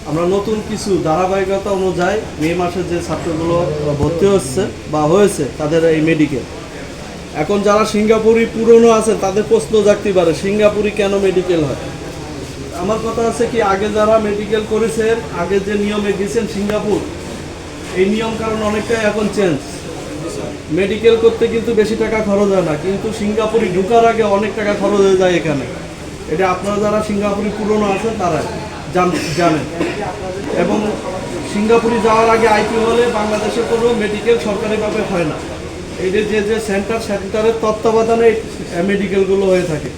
আমরা নতুন কিছু ধারাবাহিকতা অনুযায়ী মে মাসে যে ছাত্রগুলো ভর্তি হচ্ছে বা হয়েছে তাদের এই মেডিকেল, এখন যারা সিঙ্গাপুরি পুরনো আছে তাদের প্রশ্ন জাগতে পারে সিঙ্গাপুরি কেন মেডিকেল হয়। আমার কথা আছে কি, আগে যারা মেডিকেল করেছেন, আগে যে নিয়মে গেছেন সিঙ্গাপুর, এই নিয়ম কারণ অনেকটাই এখন চেঞ্জ। মেডিকেল করতে কিন্তু বেশি টাকা খরচ হয় না, কিন্তু সিঙ্গাপুরি ঢুকার আগে অনেক টাকা খরচ হয়ে যায় এখানে। এটা আপনারা যারা সিঙ্গাপুরি পুরনো আছেন তারা জানেন। এবং সিঙ্গাপুরি যাওয়ার আগে আইপি হলে বাংলাদেশে কোনো মেডিকেল সরকারিভাবে হয় না। এই যে সেন্টারের তত্ত্বাবধানে মেডিকেলগুলো হয়ে থাকে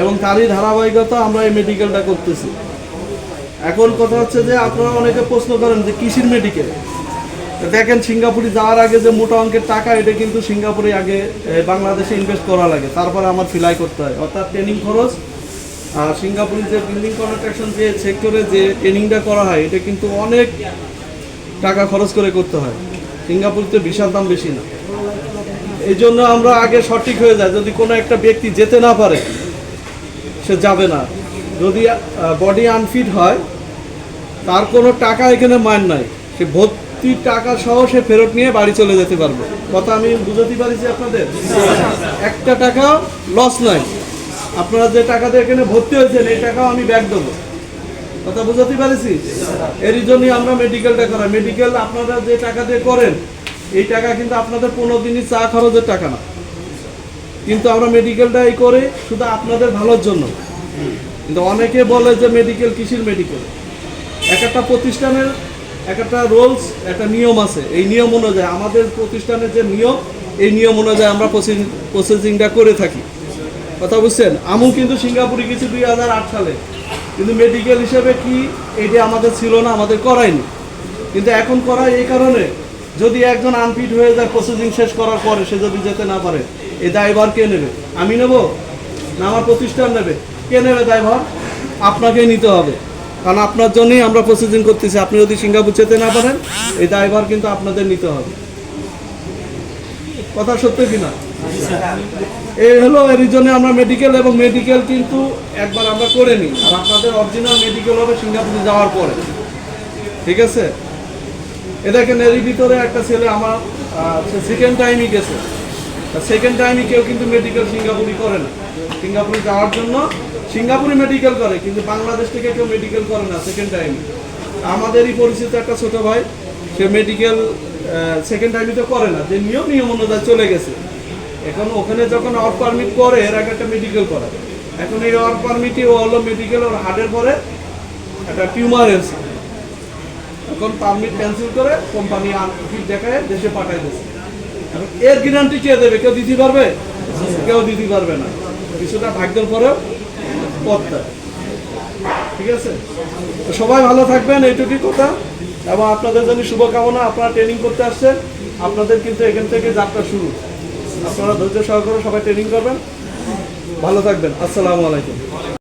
এবং তারই ধারাবাহিকতা আমরা এই মেডিকেলটা করতেছি। এখন কথা হচ্ছে যে আপনারা অনেকে প্রশ্ন করেন যে কিসের মেডিকেল। দেখেন, সিঙ্গাপুরে যাওয়ার আগে যে মোটা অঙ্কের টাকা, এটা কিন্তু সিঙ্গাপুরে আগে বাংলাদেশে ইনভেস্ট করা লাগে, তারপরে আমার ফিলাই করতে হয়, অর্থাৎ ট্রেনিং খরচ। আর সিঙ্গাপুরে যে বিল্ডিং কনস্ট্রাকশন যে সেক্টরে যে ট্রেনিংটা করা হয়, এটা কিন্তু অনেক টাকা খরচ করে করতে হয়। সিঙ্গাপুরতে ভিসার দাম বেশি না, এই জন্য আমরা আগে সঠিক হয়ে যায়। যদি কোনো একটা ব্যক্তি যেতে না পারে, সে যাবে না। যদি বডি আনফিট হয়, তার কোনো টাকা এখানে মান নাই, সে ভর্তি টাকা সহ সে ফেরত নিয়ে বাড়ি চলে যেতে পারবে। কথা আমি বুঝাতে পারিছি আপনাদের? একটা টাকা লস নাই। আপনারা যে টাকা দিয়ে এখানে ভর্তি হয়েছেন, এই টাকাও আমি ব্যাক দেবো। কথা বুঝাতে পারিছি? এরই জন্যই আমরা মেডিকেলটা করা। মেডিকেল আপনারা যে টাকা দিয়ে করেন, এই টাকা কিন্তু আপনাদের 15 দিনই চা খরচের টাকা না, কিন্তু আমরা মেডিকেলটা এই করি শুধু আপনাদের ভালোর জন্য। কিন্তু অনেকে বলে যে মেডিকেল কিসের মেডিকেল। এক একটা প্রতিষ্ঠানের এক একটা রুলস, একটা নিয়ম আছে। এই নিয়ম অনুযায়ী আমাদের প্রতিষ্ঠানের যে নিয়ম, এই নিয়ম অনুযায়ী আমরা প্রসেসিংটা করে থাকি। কথা বুঝছেন? আমিও কিন্তু সিঙ্গাপুরে গেছি 2008 সালে, কিন্তু মেডিকেল হিসেবে কি এইটা আমাদের ছিল না, আমাদের করায়নি। কিন্তু এখন করায় এই কারণে, যদি একজন আনফিট হয়ে যায় প্রসেসিং শেষ করার পরে, সে যদি যেতে না পারে, এই দায়ভার কে নেবে? আমি নেব না আমার প্রতিষ্ঠান নেবে? কে নেবে দায়ভার? আপনাকেই নিতে হবে, কারণ আপনার জন্যই আমরা প্রসেসিং করতেছি। আপনি যদি সিঙ্গাপুর যেতে না পারেন, এই দায়ভার কিন্তু আপনাদের নিতে হবে। কথা সত্য কিনা? এই হলো, এর জন্য আমরা মেডিকেল, এবং মেডিকেল কিন্তু একবার আমরা করে নিই। আর আপনাদের অরিজিনাল মেডিকেল হবে সিঙ্গাপুরে যাওয়ার পরে, ঠিক আছে? এ দেখেন, এরই ভিতরে একটা ছেলে আমার সেকেন্ড টাইমই গেছে। সেকেন্ড টাইমই কেউ কিন্তু মেডিকেল সিঙ্গাপুরি করে না। সিঙ্গাপুরে যাওয়ার জন্য সিঙ্গাপুরে মেডিকেল করে, কিন্তু বাংলাদেশ থেকে কেউ মেডিকেল করে না সেকেন্ড টাইমে। আমাদেরই পরিচিত একটা ছোট ভাই, সে মেডিকেল সেকেন্ড টাইমই তো করে না, যে নিয়ম অনুযায়ী চলে গেছে। এখন ওখানে যখন ওয়ার্ক পারমিট করে, এর আগে একটা মেডিকেল করে। এখন এই ওয়ার্ক পারমিটই ও হলো মেডিকেল, ওর হার্টের পরে একটা টিউমার এসে, এখন পারমিট ক্যান্সেল করে কোম্পানি আনফিট দেখায় দেশে পাঠায় দিয়েছে। এখন এর গ্যারান্টি কে দেবে? কেউ দিতে পারবে? কেউ দিতে পারবে না। কিছুটা ভাগ্যের পরেও পথটা, ঠিক আছে? তো সবাই ভালো থাকবেন, এইটুকুই কথা। এবং আপনাদের জন্য শুভকামনা। আপনারা ট্রেনিং করতে আসছেন, আপনাদের কিন্তু এখান থেকে যাত্রা শুরু। আপনারা ধৈর্য সহকারে সবাই ট্রেনিং করবেন। ভালো থাকবেন। আসসালামু আলাইকুম।